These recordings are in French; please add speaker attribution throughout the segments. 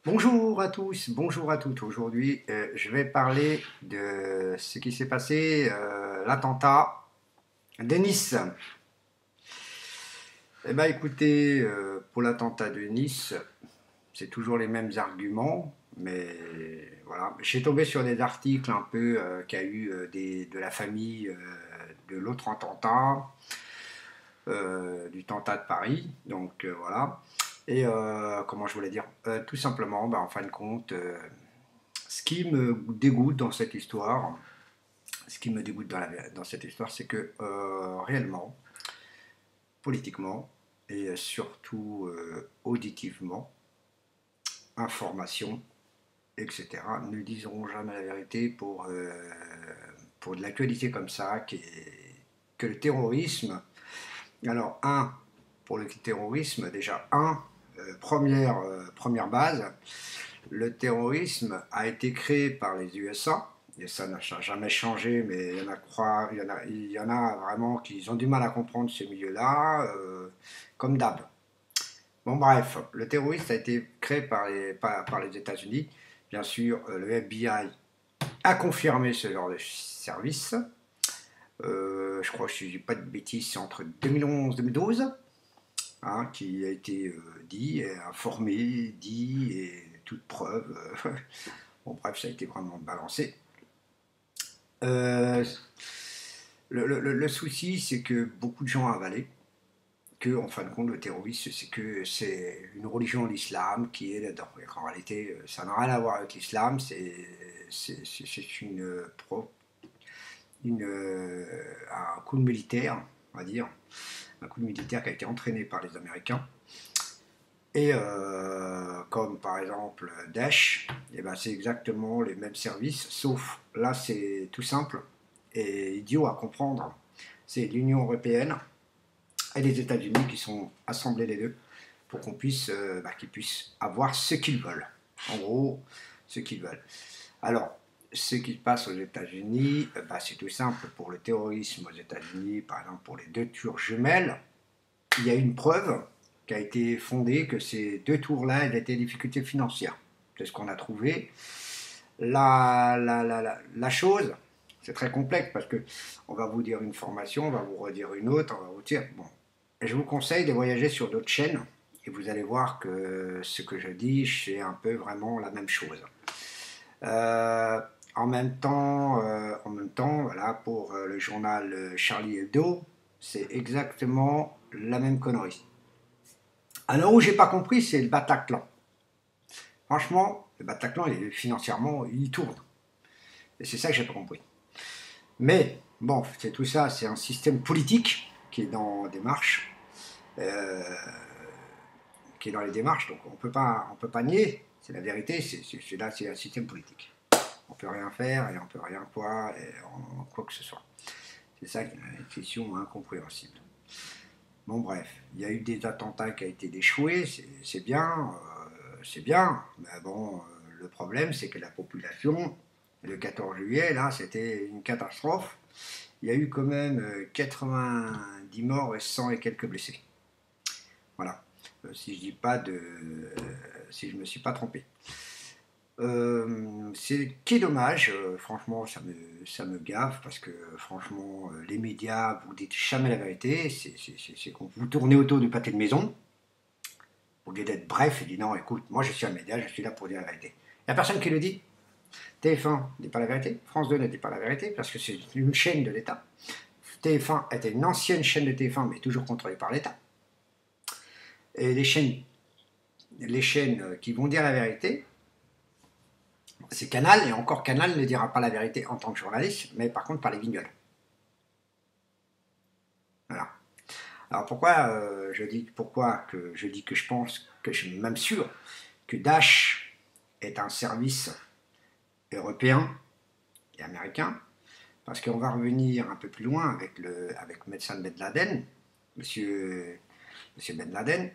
Speaker 1: Bonjour à tous, bonjour à toutes. Aujourd'hui, je vais parler de ce qui s'est passé, l'attentat de Nice. Eh bien, écoutez, pour l'attentat de Nice, c'est toujours les mêmes arguments, mais voilà. J'ai tombé sur des articles un peu qu'il y a eu de la famille de l'autre attentat, du tentat de Paris, donc voilà. Et comment je voulais dire, tout simplement, en fin de compte. Ce qui me dégoûte dans cette histoire, ce qui me dégoûte dans cette histoire, c'est que réellement, politiquement et surtout auditivement, information, etc., ne diront jamais la vérité pour de l'actualité comme ça, que le terrorisme. Alors, pour le terrorisme, déjà, première base, le terrorisme a été créé par les USA, et ça n'a jamais changé, mais il y en a vraiment qui ont du mal à comprendre ce milieu-là, comme d'hab. Bon, bref, le terrorisme a été créé par les États-Unis. Bien sûr, le FBI a confirmé ce genre de service. Je crois que je ne dis pas de bêtises, c'est entre 2011 et 2012, hein, qui a été dit, informé, dit, et toute preuve. Bon, bref, ça a été vraiment balancé. Euh, le souci, c'est que beaucoup de gens ont avalé que, en fin de compte, le terrorisme, c'est une religion, l'islam, qui est là-dedans. Et qu'en réalité, ça n'a rien à voir avec l'islam, c'est un coup de militaire, on va dire, un coup de militaire qui a été entraîné par les Américains. Et comme par exemple Daesh, eh ben c'est exactement les mêmes services, sauf là c'est tout simple et idiot à comprendre. C'est l'Union européenne et les États-Unis qui sont assemblés les deux pour qu'ils puissent avoir ce qu'ils veulent. En gros, ce qu'ils veulent. Alors, ce qui se passe aux États-Unis, c'est tout simple. Pour le terrorisme aux États-Unis, par exemple pour les deux tours jumelles, il y a une preuve qui a été fondée que ces deux tours-là étaient des difficultés financières. C'est ce qu'on a trouvé. La chose, c'est très complexe parce que on va vous dire une formation, on va vous redire une autre, on va vous dire bon. Je vous conseille de voyager sur d'autres chaînes et vous allez voir que ce que je dis, c'est un peu vraiment la même chose. Euh, en même temps, voilà, pour le journal Charlie Hebdo, c'est exactement la même connerie. Alors où j'ai pas compris, c'est le Bataclan. Franchement, le Bataclan, financièrement, il tourne. Et c'est ça que j'ai pas compris. Mais bon, c'est tout ça, c'est un système politique qui est dans des marches, euh, qui est dans les démarches, donc on peut pas nier. C'est la vérité, c'est un système politique. On peut rien faire et on peut rien quoi que ce soit. C'est ça qui est une question incompréhensible. Bon bref, il y a eu des attentats qui ont été déchoués, c'est bien, mais bon, le problème c'est que la population, le 14 juillet, là, c'était une catastrophe. Il y a eu quand même 90 morts et 100 et quelques blessés. Voilà, si je dis pas si je me suis pas trompé. C'est qui est dommage, franchement, ça me gave parce que franchement, les médias, vous dites jamais la vérité, c'est quand vous tournez autour du pâté de maison, au lieu d'être bref, il dit non, écoute, moi je suis un média, je suis là pour dire la vérité. Il n'y a personne qui le dit. TF1 ne dit pas la vérité, France 2 ne dit pas la vérité parce que c'est une chaîne de l'État. TF1 était une ancienne chaîne de TF1 mais toujours contrôlée par l'État. Et les chaînes qui vont dire la vérité, c'est Canal, et encore Canal ne dira pas la vérité en tant que journaliste, mais par contre par les guignols. Voilà. Alors pourquoi je dis que je pense, que je suis même sûr, que Daesh est un service européen et américain, parce qu'on va revenir un peu plus loin avec médecin Ben Laden, monsieur Ben Laden,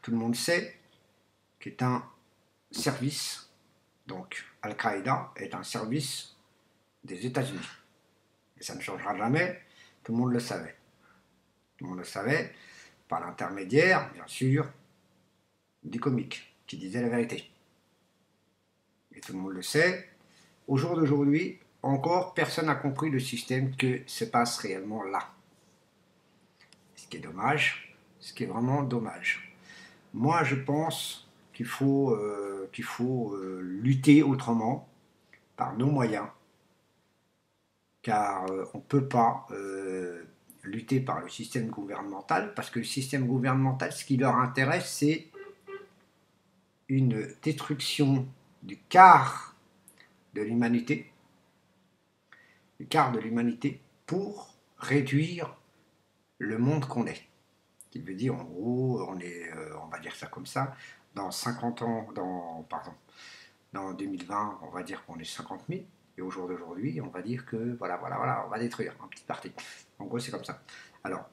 Speaker 1: tout le monde sait qu'est un service, donc Al-Qaïda est un service des États-Unis. Et ça ne changera jamais, tout le monde le savait. Tout le monde le savait, par l'intermédiaire, bien sûr, du comique, qui disait la vérité. et tout le monde le sait, au jour d'aujourd'hui, encore personne n'a compris le système que se passe réellement là. Ce qui est dommage, ce qui est vraiment dommage. Moi, je pense qu'il faut lutter autrement, par nos moyens, car on ne peut pas lutter par le système gouvernemental, parce que le système gouvernemental, ce qui leur intéresse, c'est une destruction du quart de l'humanité, pour réduire le monde qu'on est. Ce qui veut dire, en gros, on va dire ça comme ça, dans 50 ans, dans 2020, on va dire qu'on est 50 000, et au jour d'aujourd'hui, on va dire que, voilà, on va détruire en petite partie. En gros, c'est comme ça. Alors,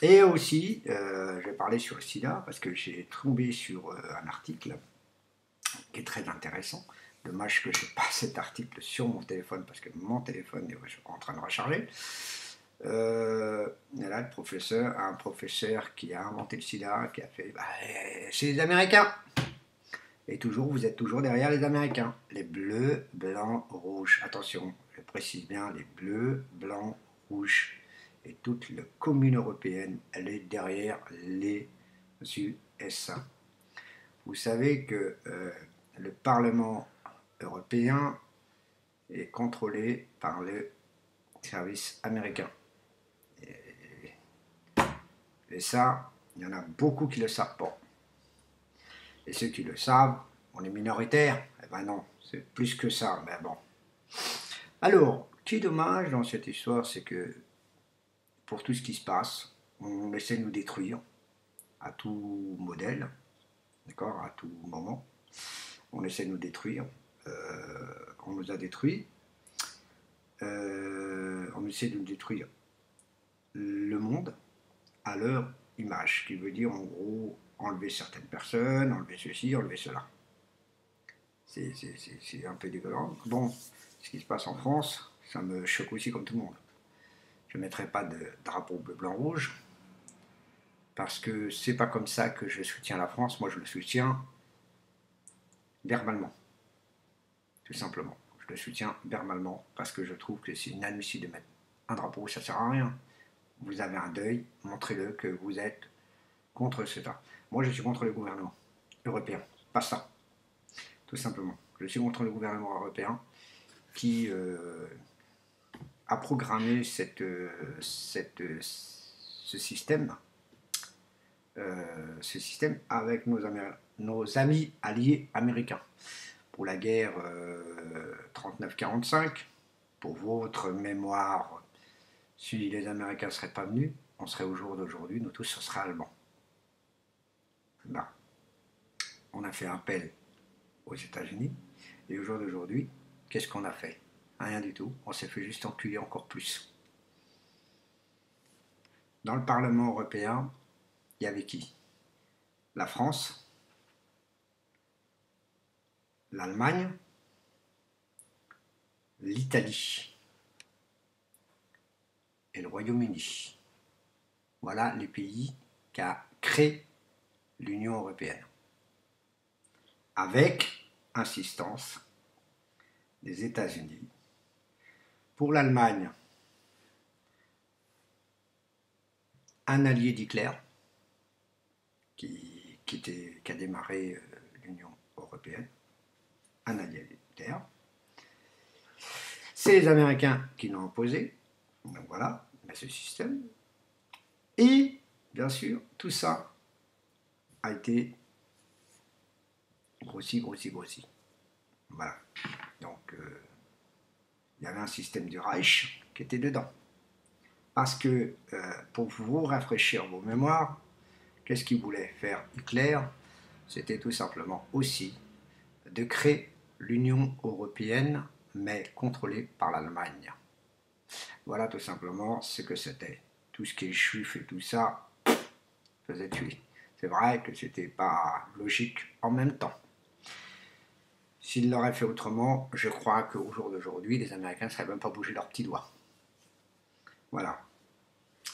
Speaker 1: et aussi, je vais parler sur le sida, parce que j'ai tombé sur un article qui est très intéressant. Dommage que je n'ai pas cet article sur mon téléphone, parce que mon téléphone est en train de recharger. Là, un professeur qui a inventé le sida, qui a fait, c'est les Américains. Et toujours, vous êtes toujours derrière les Américains. Les bleus, blancs, rouges. Attention, je précise bien, les bleus, blancs, rouges. Et toute la commune européenne, elle est derrière les USA. Vous savez que le Parlement européen est contrôlé par le service américain. Et ça, il y en a beaucoup qui ne le savent pas. Et ceux qui le savent, on est minoritaire. Eh ben non, c'est plus que ça, mais bon. Alors, ce qui est dommage dans cette histoire, c'est que pour tout ce qui se passe, on essaie de nous détruire à tout modèle, d'accord, à tout moment. On essaie de nous détruire. On nous a détruits. On essaie de nous détruire le monde à leur image, ce qui veut dire en gros enlever certaines personnes, enlever ceci, enlever cela. C'est un peu dégueulasse. Bon, ce qui se passe en France, ça me choque aussi comme tout le monde. Je ne mettrai pas de drapeau bleu, blanc, rouge, parce que c'est pas comme ça que je soutiens la France. Moi, je le soutiens verbalement, tout simplement. Je le soutiens verbalement, parce que je trouve que c'est inadmissible de mettre un drapeau, ça sert à rien. Vous avez un deuil, montrez-le que vous êtes contre cela. Moi, je suis contre le gouvernement européen, pas ça, tout simplement. Je suis contre le gouvernement européen qui a programmé ce système avec nos amis alliés américains pour la guerre 39-45. Pour votre mémoire, si les Américains ne seraient pas venus, on serait au jour d'aujourd'hui, nous tous, ce serait allemands. Là, on a fait appel aux États-Unis, et au jour d'aujourd'hui, qu'est-ce qu'on a fait? Rien du tout, on s'est fait juste enculer encore plus. Dans le Parlement européen, il y avait qui? La France, l'Allemagne, l'Italie et le Royaume-Uni. Voilà les pays qui ont créé l'Union européenne. Avec insistance des États-Unis. Pour l'Allemagne, un allié d'Hitler qui a démarré l'Union européenne, un allié d'Hitler. C'est les Américains qui l'ont imposé, donc voilà, ce système. Et, bien sûr, tout ça a été grossi. Voilà. Donc, il y avait un système du Reich qui était dedans. Parce que, pour vous rafraîchir vos mémoires, qu'est-ce qu'il voulait faire Hitler? C'était tout simplement aussi de créer l'Union européenne, mais contrôlée par l'Allemagne. Voilà tout simplement ce que c'était. Tout ce qui est juif et tout ça faisait tuer. C'est vrai que c'était pas logique en même temps. S'ils l'auraient fait autrement, je crois qu'au jour d'aujourd'hui, les Américains ne seraient même pas bougé leurs petits doigts. Voilà.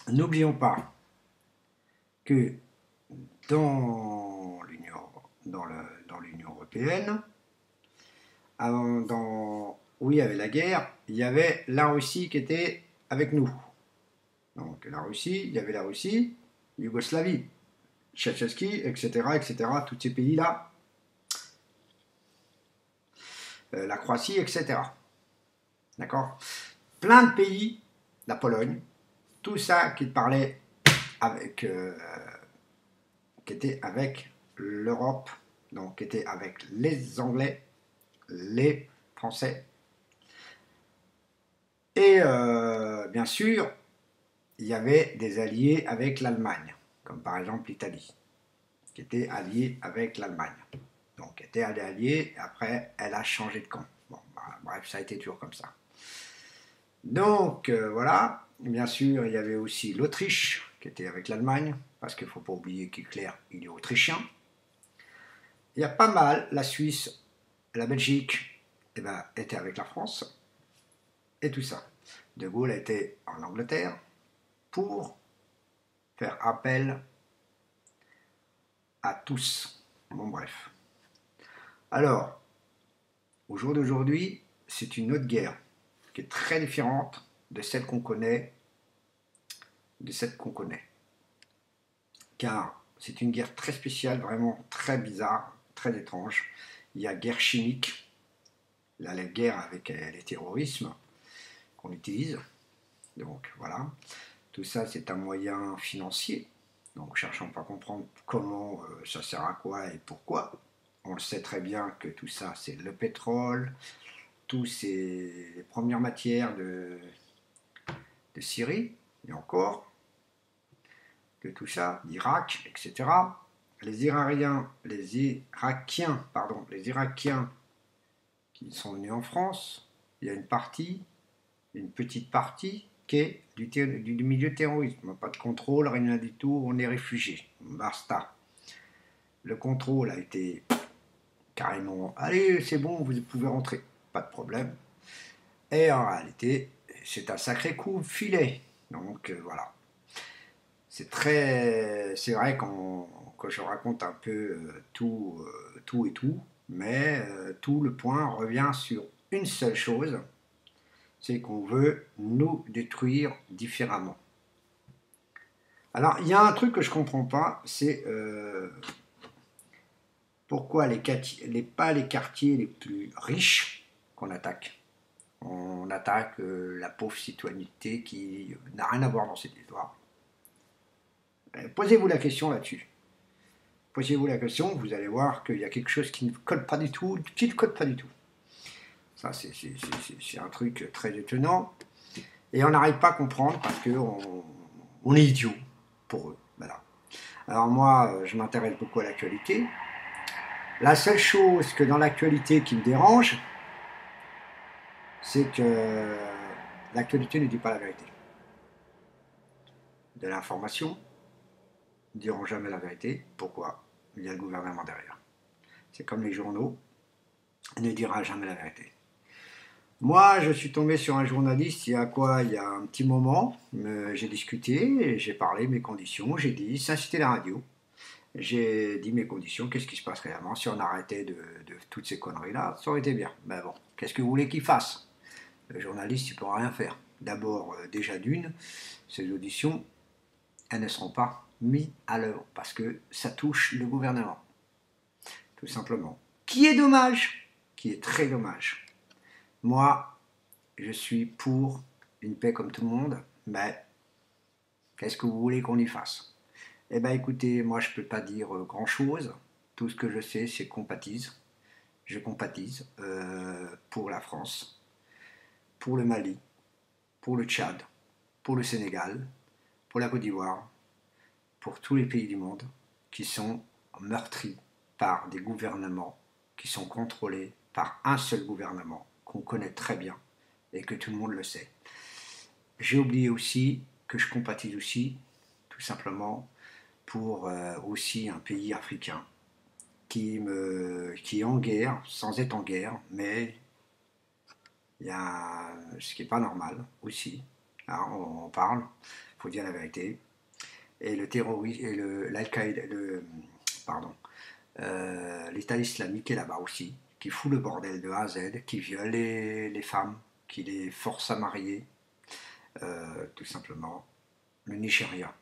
Speaker 1: N'oublions pas que dans l'Union européenne, où il y avait la guerre, il y avait la Russie qui était avec nous. Donc la Russie, il y avait la Russie, Yougoslavie, Tchétchénie, etc., tous ces pays-là, la Croatie, etc. D'accord? Plein de pays, la Pologne, tout ça qui parlait avec, qui était avec l'Europe, donc qui était avec les Anglais, les Français. Et bien sûr, il y avait des alliés avec l'Allemagne, comme par exemple l'Italie, qui était alliée avec l'Allemagne. Donc, elle était alliée, après, elle a changé de camp. Bon, bah, bref, ça a été toujours comme ça. Donc, voilà. Bien sûr, il y avait aussi l'Autriche, qui était avec l'Allemagne, parce qu'il ne faut pas oublier qu'Hitler, il est autrichien. Il y a pas mal, la Suisse, la Belgique, eh ben, était avec la France, et tout ça. De Gaulle était en Angleterre pour faire appel à tous. Bon, bref. Alors, au jour d'aujourd'hui, c'est une autre guerre qui est très différente de celle qu'on connaît, car c'est une guerre très spéciale, vraiment très bizarre, très étrange. Il y a guerre chimique, là, la guerre avec les terrorismes qu'on utilise. Donc voilà, tout ça c'est un moyen financier. Donc cherchons pas à comprendre comment ça sert à quoi et pourquoi. On le sait très bien que tout ça c'est le pétrole, tous ces premières matières de Syrie, et encore, de tout ça, d'Irak, etc. Les Irakiens qui sont venus en France, il y a une petite partie qui est du milieu terroriste. Pas de contrôle, rien du tout, on est réfugiés. Basta. Le contrôle a été carrément, allez, c'est bon, vous pouvez rentrer, pas de problème. Et en réalité, c'est un sacré coup de filet. Donc voilà. C'est vrai quand je raconte un peu tout et tout, mais tout le point revient sur une seule chose, c'est qu'on veut nous détruire différemment. Alors, il y a un truc que je ne comprends pas, c'est pourquoi pas les quartiers les plus riches qu'on attaque. On attaque la pauvre citoyenneté qui n'a rien à voir dans cette histoire. Posez-vous la question là-dessus. Posez-vous la question, vous allez voir qu'il y a quelque chose qui ne colle pas du tout, Ça, c'est un truc très étonnant. Et on n'arrive pas à comprendre parce qu'on est idiot pour eux. Voilà. Alors moi, je m'intéresse beaucoup à l'actualité. La seule chose que dans l'actualité qui me dérange, c'est que l'actualité ne dit pas la vérité. De l'information ne diront jamais la vérité. Pourquoi? Il y a le gouvernement derrière. C'est comme les journaux, ne dira jamais la vérité. Moi, je suis tombé sur un journaliste il y a un petit moment. J'ai discuté, j'ai parlé de mes conditions, j'ai dit, ça c'était la radio. J'ai dit mes conditions, qu'est-ce qui se passe réellement si on arrêtait de toutes ces conneries-là, ça aurait été bien. Ben bon, qu'est-ce que vous voulez qu'il fasse? Le journaliste, il ne pourra rien faire. D'abord, déjà d'une, ces auditions, elles ne seront pas mises à l'œuvre parce que ça touche le gouvernement. Tout simplement. Qui est dommage, qui est très dommage. Moi, je suis pour une paix comme tout le monde, mais qu'est-ce que vous voulez qu'on y fasse? Eh bien écoutez, moi je ne peux pas dire grand-chose. Tout ce que je sais, c'est compatise. Je compatise pour la France, pour le Mali, pour le Tchad, pour le Sénégal, pour la Côte d'Ivoire, pour tous les pays du monde qui sont meurtris par des gouvernements qui sont contrôlés par un seul gouvernement qu'on connaît très bien et que tout le monde le sait. J'ai oublié aussi que je compatise aussi, tout simplement, pour aussi un pays africain qui est en guerre, sans être en guerre, mais il y a ce qui n'est pas normal aussi. Alors, on parle, il faut dire la vérité. Et le terrorisme, et l'Al-Qaïda, l'État islamique est là-bas aussi, qui fout le bordel de A à Z, qui viole les femmes, qui les force à marier, tout simplement. Le Nigeria.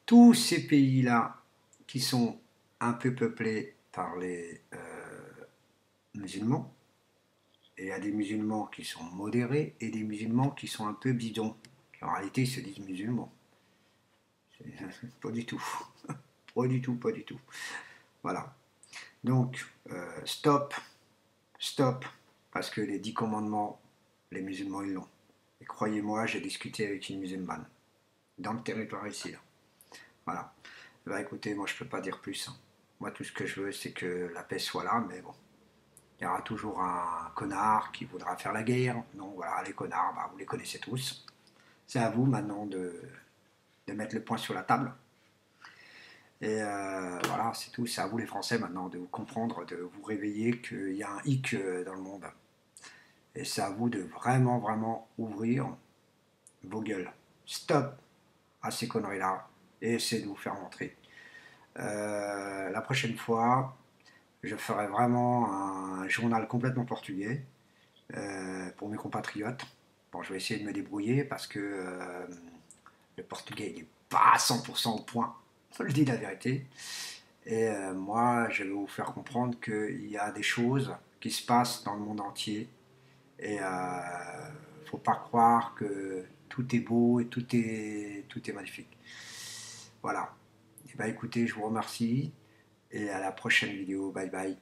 Speaker 1: Tous ces pays-là qui sont un peu peuplés par les musulmans, et il y a des musulmans qui sont modérés et des musulmans qui sont un peu bidons, qui en réalité ils se disent musulmans. Pas du tout. Pas du tout, pas du tout. Voilà. Donc, stop, stop, parce que les 10 commandements, les musulmans, ils l'ont. Et croyez-moi, j'ai discuté avec une musulmane, dans le territoire ici. Là. Voilà. Bah écoutez, moi je peux pas dire plus. Hein. Moi tout ce que je veux, c'est que la paix soit là, mais bon. Il y aura toujours un connard qui voudra faire la guerre. Donc voilà, les connards, bah, vous les connaissez tous. C'est à vous maintenant de mettre le point sur la table. Et voilà, c'est tout. C'est à vous les Français maintenant de vous comprendre, de vous réveiller qu'il y a un hic dans le monde. Et c'est à vous de vraiment, vraiment ouvrir vos gueules. Stop à ces conneries-là et essayez de vous faire montrer. La prochaine fois, je ferai vraiment un journal complètement portugais pour mes compatriotes. Bon, je vais essayer de me débrouiller parce que le portugais il n'est pas à 100% au point, je dis la vérité. Et moi, je vais vous faire comprendre qu'il y a des choses qui se passent dans le monde entier. Et faut pas croire que tout est beau et tout est magnifique. Voilà. Et bah écoutez, je vous remercie et à la prochaine vidéo. Bye bye.